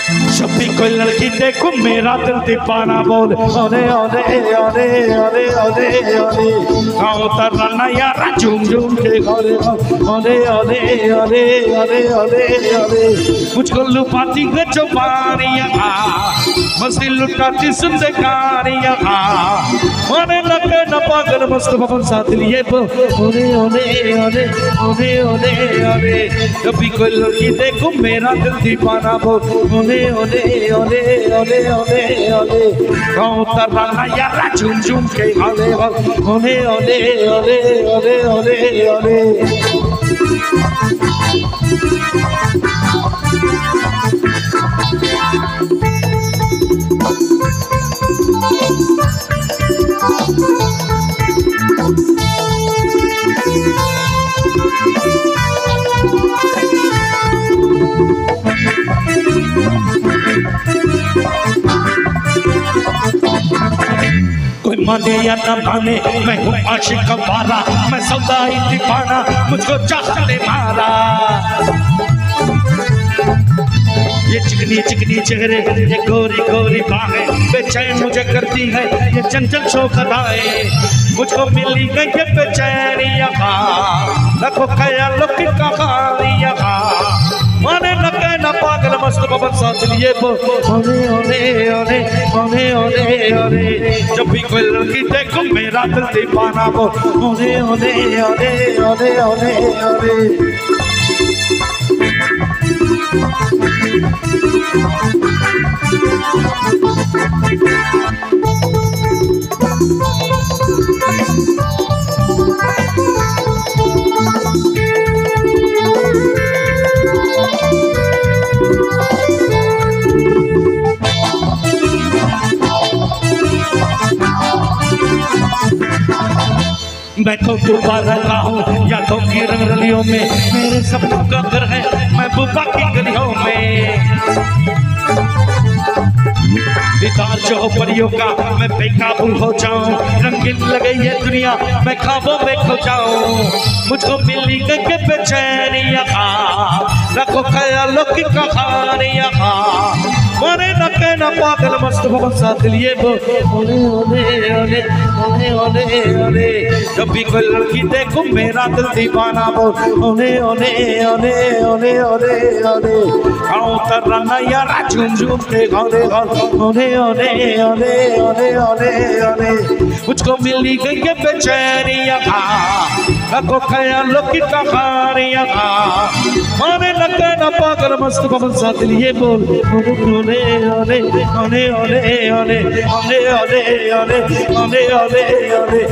जब भी कोई लड़की देखो मेरा दिल दीवाना बोल ओरे ओरे ओरे ओरे ओरे ओरे गाँव तरना यारा झूम झूम के घरे ओरे ओरे ओरे ओरे ओरे ओरे मुझको लुभाती है चौपारियाँ मस्ती लुटाती सुंदरकारियाँ ओरे लगे न पागल मस्त भवन साथ लिए ओरे ओरे ओरे ओरे ओरे ओरे जब भी कोई लड़की देखो मेरा दिल दीवाना बोल ओरे ओरे ओरे ओरे ओरे ओरे गाँव तरना यारा झूम झूम के घरे ओरे ओरे ओरे ओरे ओरे ओरे कोई माने या न माने मैं हूँ आशिक वाला मैं सौदा ही दीवाना मुझको चाहने मारा ये चिकनी चिकनी चेहरे ये गोरी गोरी बाहें बेचैन मुझे करती है ये चंचल शोखदाएं मुझको मिली गई ये बेचैनियाँ रखो ख्यालों की कहानियाँ माने लगे न पागल मस्त बबन साथ लिए ओरे ओरे ओरे ओरे ओरे ओरे जब भी कोई लड़की देखो मेरा दिल दीवाना ओरे ओरे ओरे ओरे ओरे ओरे मैं तो बुबा रहा हूँ या तो की रंगरलियों में मेरे सपनों का घर है मैं बुबा की गलियों में बेकार जो हो परियों का मैं बेकाबू हो जाऊं रंगीन लगे ये दुनिया मैं ख्वाबों में खो जाऊं मुझको मिली गई बेचैनियाँ रखो ख्यालों की कहानियाँ माने न कहना पागल मस्त भवन साथ लिए ओरे ओरे ओरे ओरे ओरे ओरे जब भी कोई लड़की देखो मेरा दिल दीवाना ओरे ओरे ओरे ओरे ओरे ओरे गाँव तरना यारा झूम झूम के घरे ओरे ओरे ओरे ओरे ओरे ओरे मुझको मिली गई ये बेचैनियाँ रखो ख्यालों की कहानियाँ माने न कहना पागल मस्त भवन साथ लिए बोल ओरे ओरे ओरे ओरे ओरे ओरे ओरे ओरे ओरे ओरे ओरे